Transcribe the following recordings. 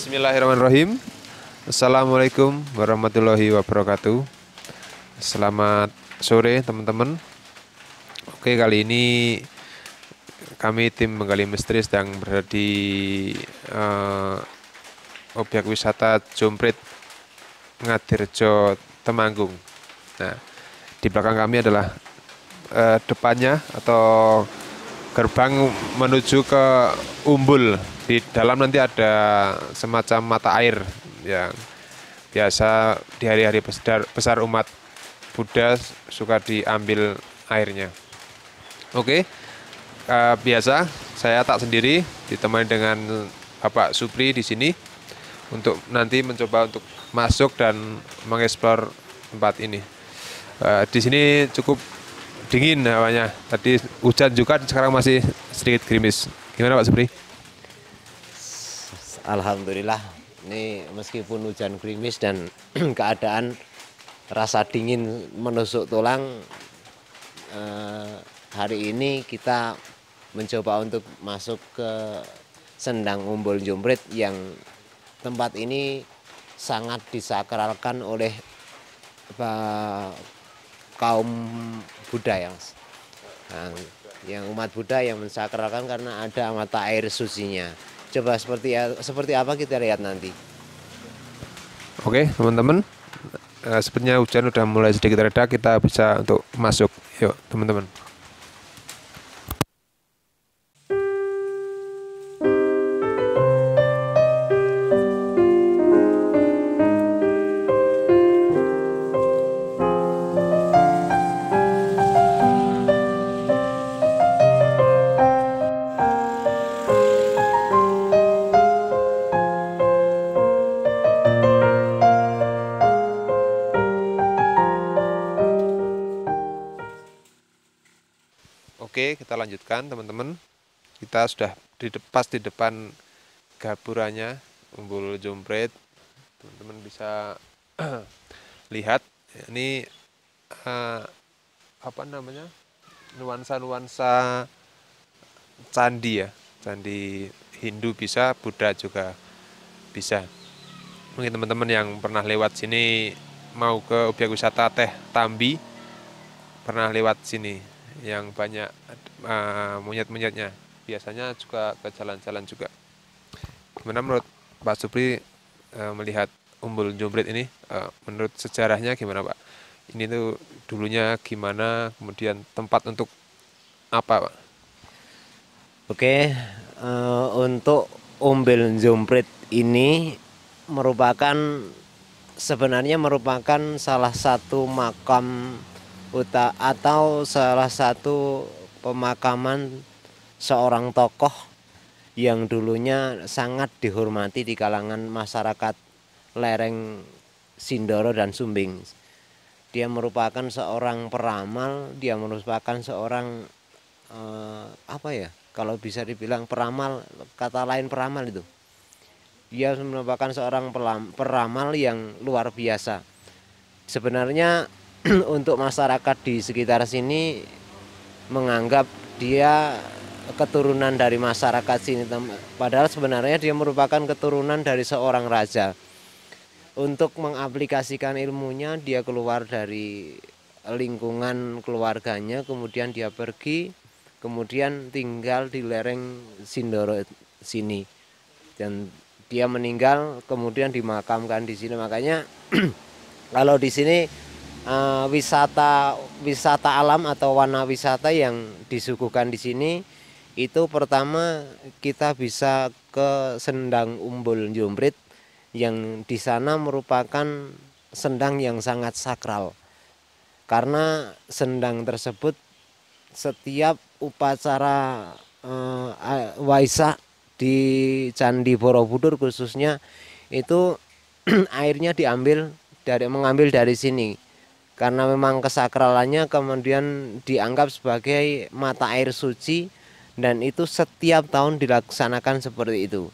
Bismillahirrahmanirrahim. Assalamualaikum warahmatullahi wabarakatuh. Selamat sore teman-teman. Oke, kali ini kami tim menggali misteri sedang berada di objek wisata Jomprit Ngadirejo Temanggung. Nah, di belakang kami adalah depannya atau gerbang menuju ke Umbul. Di dalam nanti ada semacam mata air yang biasa di hari-hari besar umat Buddha suka diambil airnya. Oke, biasa saya tak sendiri ditemani dengan Bapak Supri di sini untuk nanti mencoba untuk masuk dan mengeksplor tempat ini. Di sini cukup dingin hawanya. Tadi hujan juga, sekarang masih sedikit gerimis. Gimana Pak Supri? Alhamdulillah, ini meskipun hujan gerimis dan keadaan rasa dingin menusuk tulang, hari ini kita mencoba untuk masuk ke Sendang Umbul Jomprit yang tempat ini sangat disakralkan oleh kaum Buddha yang umat Buddha yang mensakralkan karena ada mata air sucinya. Coba seperti apa kita lihat nanti. Oke teman-teman, sepertinya hujan udah mulai sedikit reda, kita bisa untuk masuk. Yuk teman-teman. Oke, kita lanjutkan teman-teman. Kita sudah pas di depan gaburannya Umbul Jomprit. Teman-teman bisa lihat ini apa namanya, nuansa-nuansa candi ya, candi Hindu bisa, Buddha juga bisa. Mungkin teman-teman yang pernah lewat sini mau ke objek wisata Teh Tambi pernah lewat sini yang banyak monyet-monyetnya, biasanya juga ke jalan-jalan juga. Gimana menurut Pak Supri melihat Umbul Jomprit ini, menurut sejarahnya gimana Pak? Ini tuh dulunya gimana, kemudian tempat untuk apa Pak? Oke, untuk Umbul Jomprit ini sebenarnya merupakan salah satu makam atau salah satu pemakaman seorang tokoh yang dulunya sangat dihormati di kalangan masyarakat lereng Sindoro dan Sumbing. Dia merupakan seorang peramal, dia merupakan seorang kalau bisa dibilang peramal, kata lain peramal itu. Dia merupakan seorang peramal yang luar biasa. Sebenarnya untuk masyarakat di sekitar sini menganggap dia keturunan dari masyarakat sini, padahal sebenarnya dia merupakan keturunan dari seorang raja. Untuk mengaplikasikan ilmunya, dia keluar dari lingkungan keluarganya, kemudian dia pergi, kemudian tinggal di lereng Sindoro sini, dan dia meninggal kemudian dimakamkan di sini. Makanya kalau di sini wisata alam atau warna wisata yang disuguhkan di sini itu, pertama kita bisa ke Sendang Umbul Jomprit yang di sana merupakan sendang yang sangat sakral, karena sendang tersebut setiap upacara Waisak di Candi Borobudur khususnya itu airnya mengambil dari sini. Karena memang kesakralannya kemudian dianggap sebagai mata air suci, dan itu setiap tahun dilaksanakan seperti itu.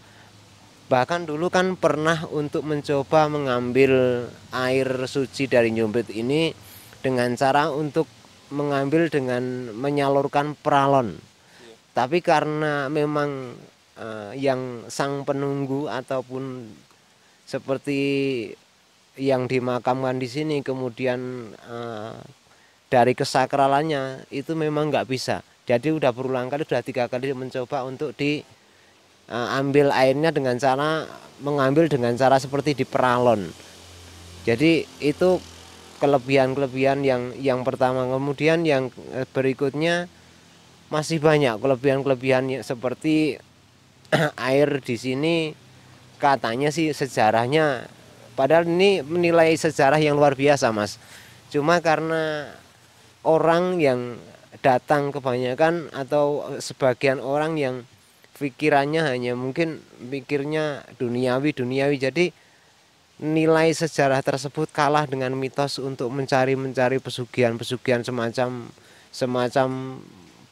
Bahkan dulu kan pernah untuk mencoba mengambil air suci dari Jomprit ini dengan cara untuk mengambil dengan menyalurkan peralon. Tapi karena memang yang sang penunggu ataupun seperti yang dimakamkan di sini, kemudian dari kesakralannya itu memang nggak bisa. Jadi udah berulang kali, udah 3 kali mencoba untuk diambil airnya dengan cara mengambil dengan cara seperti di peralon. Jadi itu kelebihan-kelebihan yang pertama. Kemudian yang berikutnya masih banyak kelebihan-kelebihan seperti air di sini katanya sih sejarahnya, padahal ini menilai sejarah yang luar biasa Mas. Cuma karena orang yang datang kebanyakan atau sebagian orang yang pikirannya hanya mungkin pikirnya duniawi, jadi nilai sejarah tersebut kalah dengan mitos untuk mencari pesugihan-pesugihan semacam semacam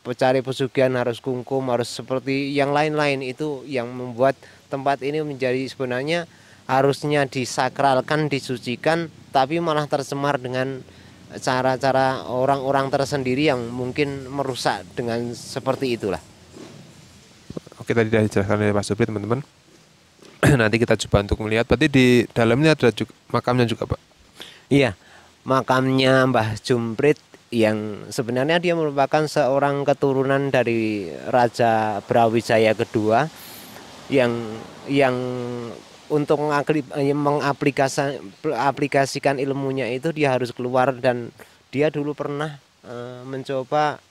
pencari pesugihan harus kungkum, harus seperti yang lain-lain. Itu yang membuat tempat ini menjadi sebenarnya harusnya disakralkan, disucikan, tapi malah tercemar dengan cara-cara orang-orang tersendiri yang mungkin merusak dengan seperti itulah. Oke, tadi sudah dijelaskan oleh Pak Supri, teman-teman. Nanti kita coba untuk melihat. Berarti di dalamnya ada juga, makamnya juga, Pak? Iya, makamnya Mbah Jumprit yang sebenarnya dia merupakan seorang keturunan dari Raja Brawijaya kedua yang untuk mengaplikasikan ilmunya itu dia harus keluar, dan dia dulu pernah mencoba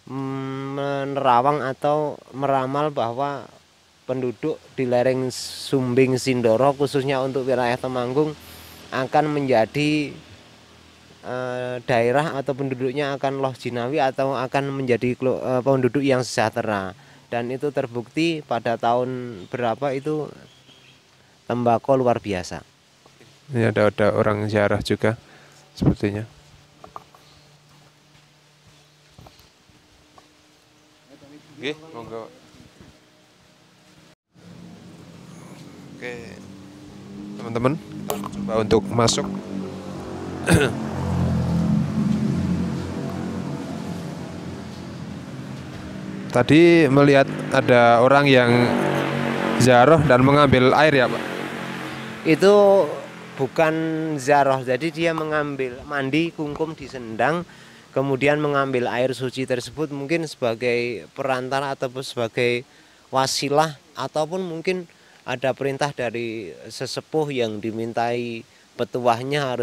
menerawang atau meramal bahwa penduduk di lereng Sumbing Sindoro khususnya untuk wilayah Temanggung akan menjadi daerah atau penduduknya akan loh jinawi atau akan menjadi penduduk yang sejahtera, dan itu terbukti pada tahun berapa itu tembakau luar biasa. Ini ada orang ziarah juga sepertinya. Oke, monggo. Oke, teman-teman, kita coba untuk masuk. Tadi melihat ada orang yang ziarah dan mengambil air ya, Pak? Itu bukan ziarah, jadi dia mengambil mandi kungkum di sendang, kemudian mengambil air suci tersebut mungkin sebagai perantara ataupun sebagai wasilah, ataupun mungkin ada perintah dari sesepuh yang dimintai petuahnya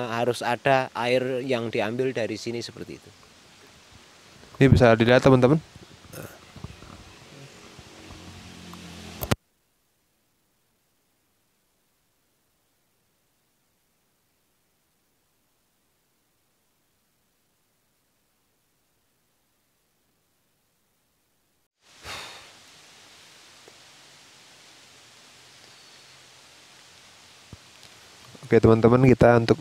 harus ada air yang diambil dari sini, seperti itu. Ini bisa dilihat teman-teman. Oke teman-teman, kita untuk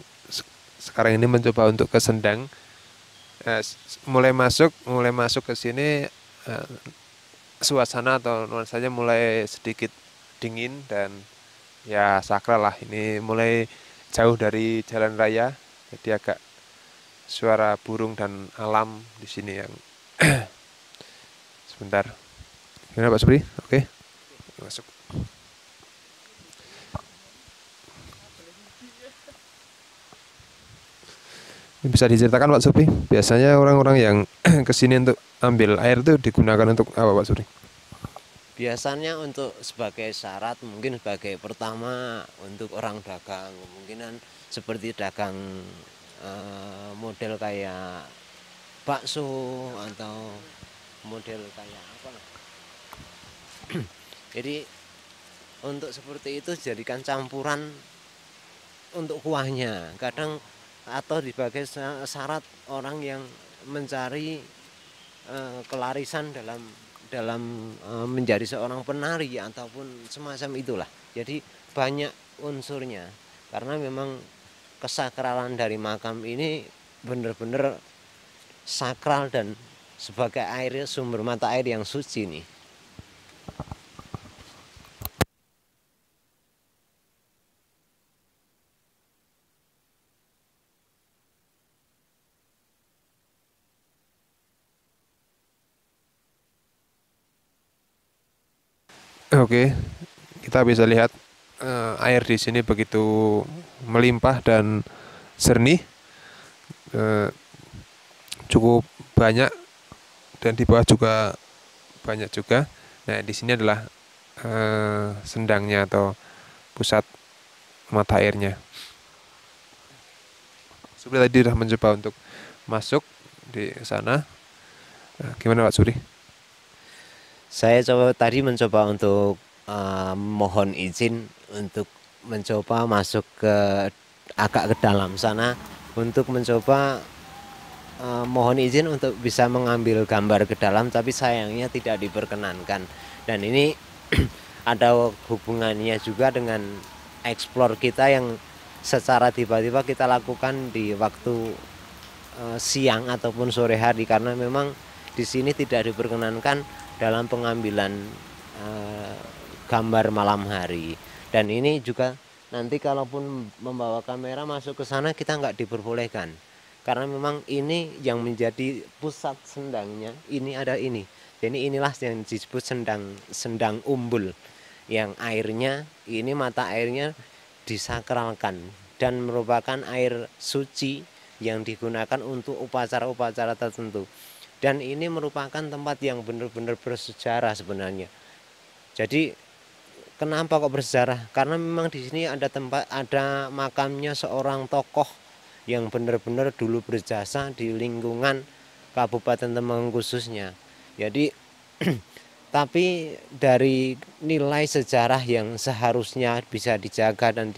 sekarang ini mencoba untuk ke Sendang. Mulai masuk ke sini, suasana atau nuansanya mulai sedikit dingin dan ya sakral lah. Ini mulai jauh dari jalan raya, jadi agak suara burung dan alam di sini yang sebentar. Gimana Pak Supri? Oke, masuk. Bisa diceritakan Pak Supri, biasanya orang-orang yang kesini untuk ambil air itu digunakan untuk apa Pak Supri? Biasanya untuk sebagai syarat, mungkin sebagai pertama untuk orang dagang, kemungkinan seperti dagang model kayak bakso atau model kayak apa. Jadi untuk seperti itu jadikan campuran untuk kuahnya kadang, atau sebagai syarat orang yang mencari kelarisan dalam menjadi seorang penari ataupun semacam itulah. Jadi banyak unsurnya, karena memang kesakralan dari makam ini benar-benar sakral dan sebagai air, sumber mata air yang suci nih. Oke, kita bisa lihat air di sini begitu melimpah dan jernih, eh, cukup banyak, dan di bawah juga banyak juga. Nah, di sini adalah sendangnya atau pusat mata airnya. Supri tadi sudah mencoba untuk masuk di sana. Gimana Pak Suri? Saya tadi mencoba untuk mohon izin untuk mencoba masuk agak ke dalam sana untuk mencoba mohon izin untuk bisa mengambil gambar ke dalam, tapi sayangnya tidak diperkenankan. Dan ini ada hubungannya juga dengan eksplor kita yang secara tiba-tiba kita lakukan di waktu siang ataupun sore hari, karena memang di sini tidak diperkenankan dalam pengambilan gambar malam hari. Dan ini juga nanti kalaupun membawa kamera masuk ke sana kita nggak diperbolehkan, karena memang ini yang menjadi pusat sendangnya, ini ada ini. Jadi inilah yang disebut sendang umbul, yang airnya ini mata airnya disakralkan dan merupakan air suci yang digunakan untuk upacara-upacara tertentu. Dan ini merupakan tempat yang benar-benar bersejarah sebenarnya. Jadi kenapa kok bersejarah? Karena memang di sini ada makamnya seorang tokoh yang benar-benar dulu berjasa di lingkungan Kabupaten Temanggung khususnya. Jadi tapi dari nilai sejarah yang seharusnya bisa dijaga dan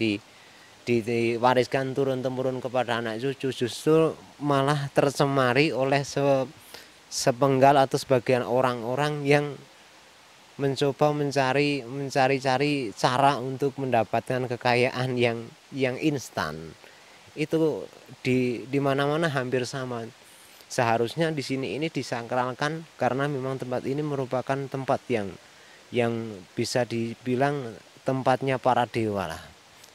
diwariskan turun-temurun kepada anak cucu, justru malah tercemari oleh sepenggal atau sebagian orang-orang yang mencoba mencari-cari cara untuk mendapatkan kekayaan yang instan. Itu di mana-mana hampir sama. Seharusnya di sini ini disakralkan, karena memang tempat ini merupakan tempat yang bisa dibilang tempatnya para dewa lah,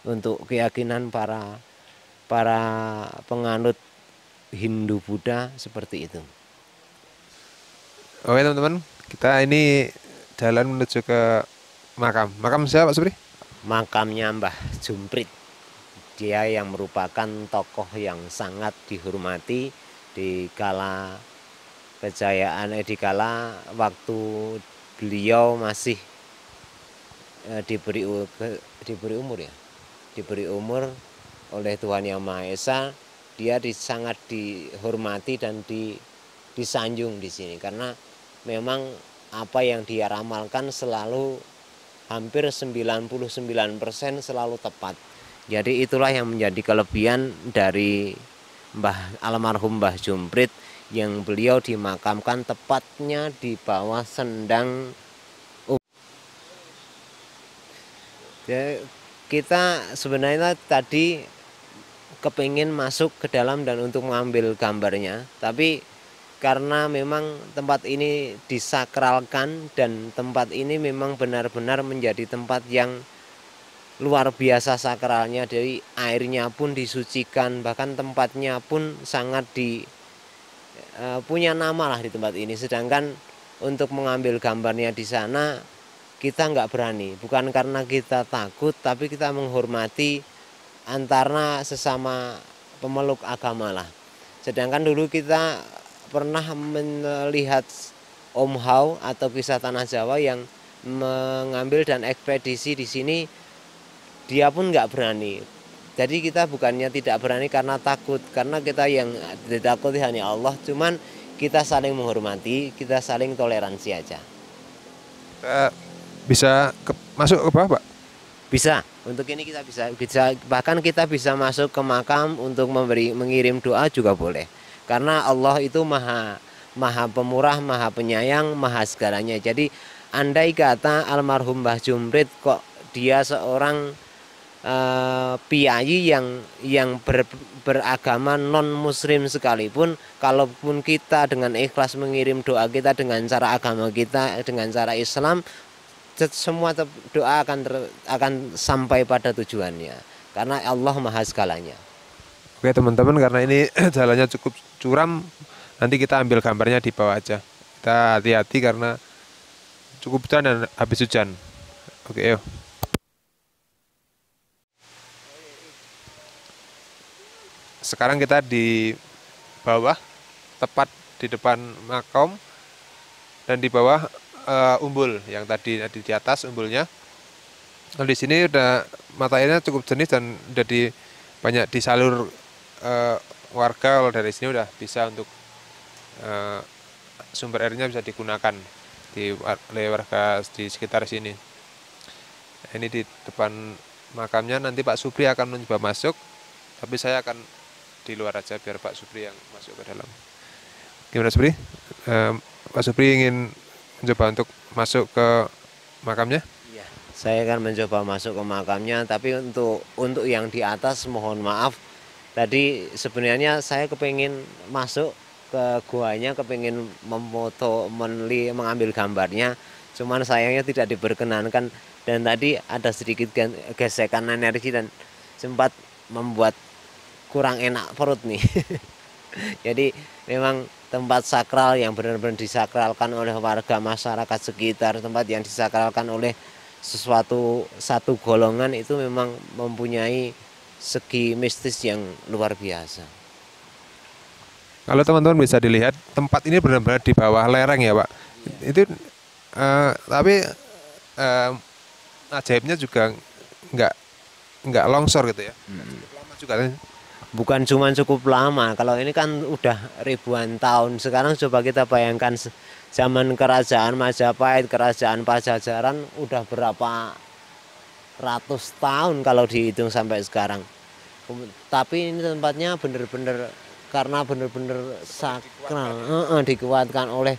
untuk keyakinan para penganut Hindu Buddha seperti itu. Oke teman-teman, kita ini jalan menuju ke makam. Makam siapa Pak Supri? Makamnya Mbah Jumprit. Dia yang merupakan tokoh yang sangat dihormati di kala kejayaan, di kala waktu beliau masih diberi umur ya. Diberi umur oleh Tuhan Yang Maha Esa. Dia sangat dihormati dan disanjung di sini, karena memang apa yang dia ramalkan selalu hampir 99% selalu tepat. Jadi itulah yang menjadi kelebihan dari almarhum Mbah Jumprit, yang beliau dimakamkan tepatnya di bawah sendang. Kita sebenarnya tadi kepingin masuk ke dalam dan untuk mengambil gambarnya, tapi karena memang tempat ini disakralkan dan tempat ini memang benar-benar menjadi tempat yang luar biasa sakralnya. Jadi airnya pun disucikan, bahkan tempatnya pun sangat punya nama lah di tempat ini. Sedangkan untuk mengambil gambarnya di sana kita nggak berani, bukan karena kita takut, tapi kita menghormati antara sesama pemeluk agama lah. Sedangkan dulu kita pernah melihat Om Hao atau kisah tanah Jawa yang mengambil dan ekspedisi di sini, dia pun nggak berani. Jadi kita bukannya tidak berani karena takut, karena kita yang ditakuti hanya Allah, cuman kita saling menghormati, kita saling toleransi aja. Bisa masuk ke bawah Pak? Bisa, untuk ini kita bisa bahkan kita bisa masuk ke makam untuk mengirim doa juga boleh. Karena Allah itu maha pemurah, maha penyayang, maha segalanya. Jadi andai kata almarhum Mbah Jumprit kok dia seorang piyayi yang beragama non muslim sekalipun, kalaupun kita dengan ikhlas mengirim doa kita dengan cara agama kita, dengan cara Islam, semua doa akan sampai pada tujuannya, karena Allah maha segalanya. Oke teman-teman, karena ini jalannya cukup curam, nanti kita ambil gambarnya di bawah aja. Kita hati-hati karena cukup hujan dan habis hujan. Oke, yuk. Sekarang kita di bawah, tepat di depan makam, dan di bawah umbul yang tadi di atas umbulnya. Nah, di sini udah mata airnya cukup jernih dan jadi banyak disalur warga. Kalau dari sini udah bisa untuk sumber airnya bisa digunakan oleh warga di sekitar sini. Ini di depan makamnya, nanti Pak Supri akan mencoba masuk, tapi saya akan di luar aja biar Pak Supri yang masuk ke dalam. Gimana Supri? Pak Supri ingin mencoba untuk masuk ke makamnya? Iya, saya akan mencoba masuk ke makamnya, tapi untuk yang di atas mohon maaf. Tadi sebenarnya saya kepingin masuk ke guanya, kepingin mengambil gambarnya, cuman sayangnya tidak diperkenankan, dan tadi ada sedikit gesekan energi dan sempat membuat kurang enak perut nih. Jadi memang tempat sakral yang benar-benar disakralkan oleh warga masyarakat sekitar, tempat yang disakralkan oleh satu golongan, itu memang mempunyai segi mistis yang luar biasa. Kalau teman-teman bisa dilihat, tempat ini benar-benar di bawah lereng ya Pak. Itu tapi ajaibnya juga nggak longsor gitu ya. Cukup lama juga. Bukan cuma cukup lama, kalau ini kan udah ribuan tahun. Sekarang coba kita bayangkan zaman kerajaan Majapahit, kerajaan Pajajaran, udah berapa ratus tahun kalau dihitung sampai sekarang. Tapi ini tempatnya bener-bener, karena bener-bener sakral, dikuatkan oleh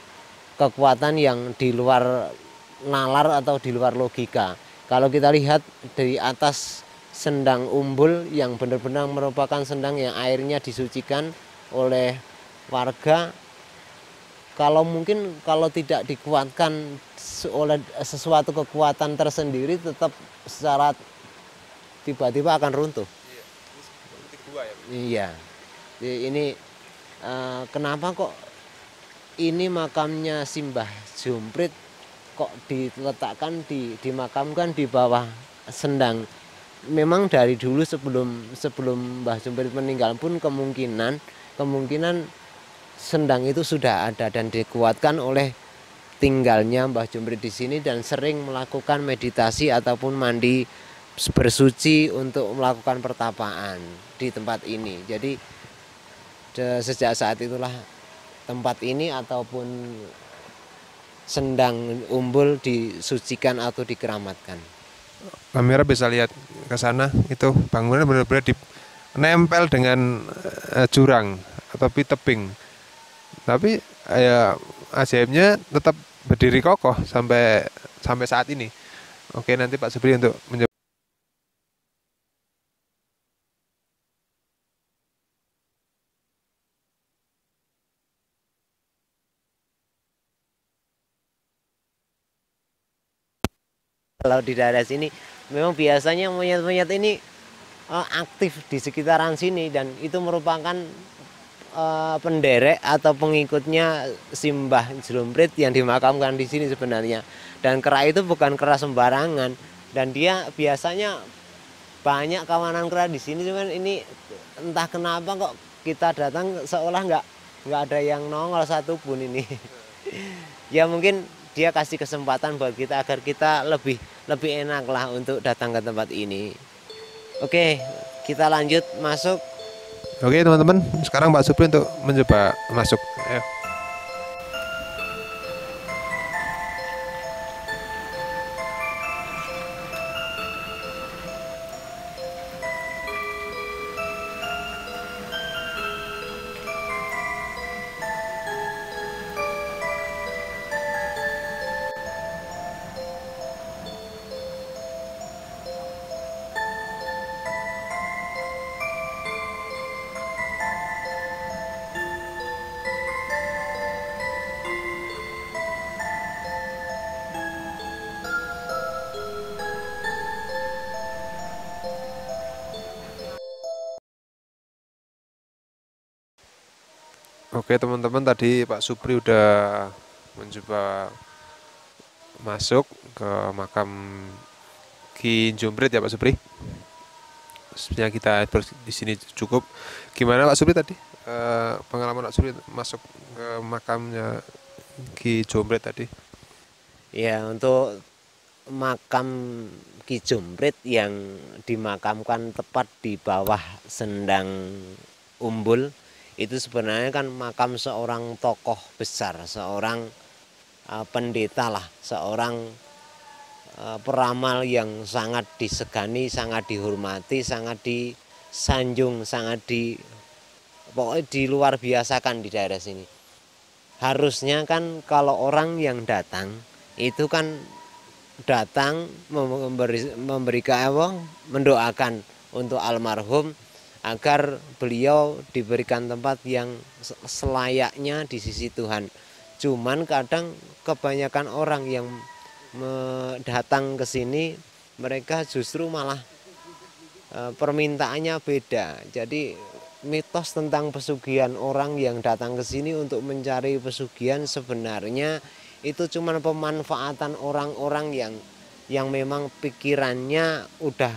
kekuatan yang di luar nalar atau di luar logika. Kalau kita lihat dari atas sendang umbul yang benar-benar merupakan sendang yang airnya disucikan oleh warga, kalau mungkin kalau tidak dikuatkan oleh sesuatu kekuatan tersendiri, tetap secara tiba-tiba akan runtuh. Iya, ini kenapa kok ini makamnya Simbah Jumprit kok diletakkan dimakamkan di bawah sendang? Memang dari dulu sebelum Mbah Jumprit meninggal pun kemungkinan sendang itu sudah ada dan dikuatkan oleh tinggalnya Mbah Jumprit di sini, dan sering melakukan meditasi ataupun mandi bersuci untuk melakukan pertapaan di tempat ini. Jadi sejak saat itulah tempat ini ataupun sendang umbul disucikan atau dikeramatkan. Kamera bisa lihat ke sana, itu bangunan benar-benar nempel dengan jurang atau tebing. Tapi ya ajaibnya tetap berdiri kokoh sampai saat ini. Oke, nanti Pak Supri untuk mencoba. Kalau di daerah sini memang biasanya monyet-monyet ini aktif di sekitaran sini, dan itu merupakan penderek atau pengikutnya Simbah Jumprit yang dimakamkan di sini sebenarnya. Dan kera itu bukan kera sembarangan, dan dia biasanya banyak kawanan kera di sini, cuman ini entah kenapa kok kita datang seolah nggak ada yang nongol satupun ini. Ya mungkin dia kasih kesempatan buat kita agar kita lebih enak lah untuk datang ke tempat ini. Oke, kita lanjut masuk. Oke teman-teman, sekarang Pak Supri untuk mencoba masuk. Ayo. Oke teman-teman, tadi Pak Supri udah mencoba masuk ke makam Ki Jumprit ya Pak Supri. Sebenarnya kita di sini cukup. Gimana Pak Supri tadi? Pengalaman Pak Supri masuk ke makamnya Ki Jumprit tadi? Ya, untuk makam Ki Jumprit yang dimakamkan tepat di bawah Sendang Umbul itu sebenarnya kan makam seorang tokoh besar, seorang pendeta lah, seorang peramal yang sangat disegani, sangat dihormati, sangat disanjung, pokoknya di luar biasakan di daerah sini. Harusnya kan kalau orang yang datang itu kan datang memberikan mendoakan untuk almarhum agar beliau diberikan tempat yang selayaknya di sisi Tuhan. Cuman kadang kebanyakan orang yang datang ke sini mereka justru malah permintaannya beda. Jadi mitos tentang pesugihan, orang yang datang ke sini untuk mencari pesugihan sebenarnya itu cuma pemanfaatan orang-orang yang memang pikirannya udah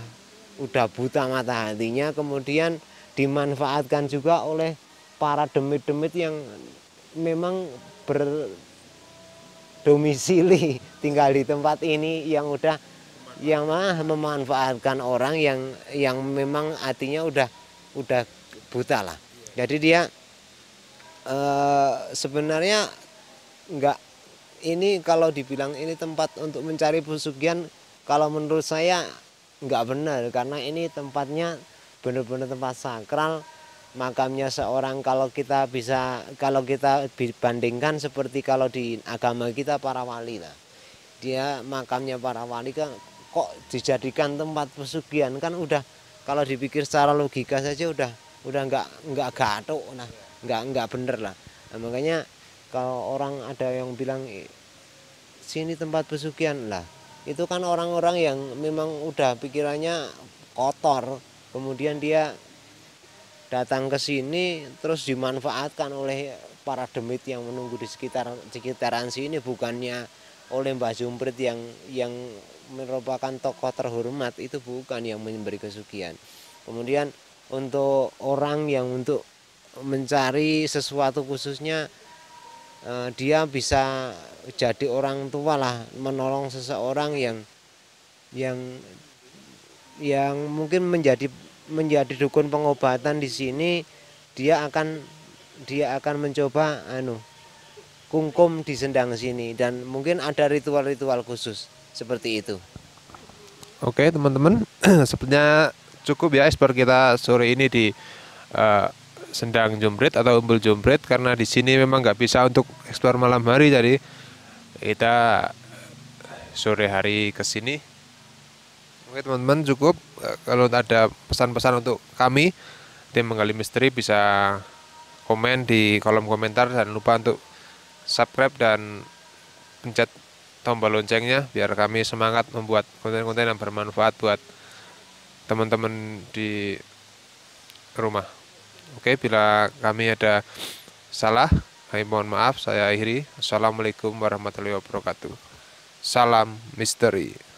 buta mata hatinya, kemudian dimanfaatkan juga oleh para demit-demit yang memang berdomisili tinggal di tempat ini, yang malah memanfaatkan orang yang memang hatinya udah buta lah. Jadi dia sebenarnya enggak, ini kalau dibilang ini tempat untuk mencari pesugihan, kalau menurut saya enggak benar, karena ini tempatnya benar-benar tempat sakral. Makamnya seorang, kalau kita bandingkan seperti kalau di agama kita para wali lah, dia makamnya para wali kan kok dijadikan tempat pesugihan, kan udah kalau dipikir secara logika saja udah nggak gathuk, nah nggak bener lah. Nah, makanya kalau orang ada yang bilang sini tempat pesugihan lah, itu kan orang-orang yang memang udah pikirannya kotor, kemudian dia datang ke sini terus dimanfaatkan oleh para demit yang menunggu di sekitaran sini, bukannya oleh Mbah Jumprit yang merupakan tokoh terhormat, itu bukan yang memberi kesugihan. Kemudian untuk orang yang untuk mencari sesuatu khususnya, dia bisa jadi orang tua lah, menolong seseorang yang mungkin menjadi dukun pengobatan di sini. Dia akan mencoba kungkum di sendang sini, dan mungkin ada ritual-ritual khusus seperti itu. Oke teman-teman, sepertinya cukup ya explore kita sore ini di Sendang Jumprit atau Umbul Jumprit, karena di sini memang nggak bisa untuk explore malam hari, jadi kita sore hari ke sini. Oke teman-teman, cukup. Kalau ada pesan-pesan untuk kami tim menggali misteri, bisa komen di kolom komentar. Jangan lupa untuk subscribe dan pencet tombol loncengnya biar kami semangat membuat konten-konten yang bermanfaat buat teman-teman di rumah. Oke, bila kami ada salah, kami mohon maaf. Saya akhiri. Assalamualaikum warahmatullahi wabarakatuh. Salam misteri.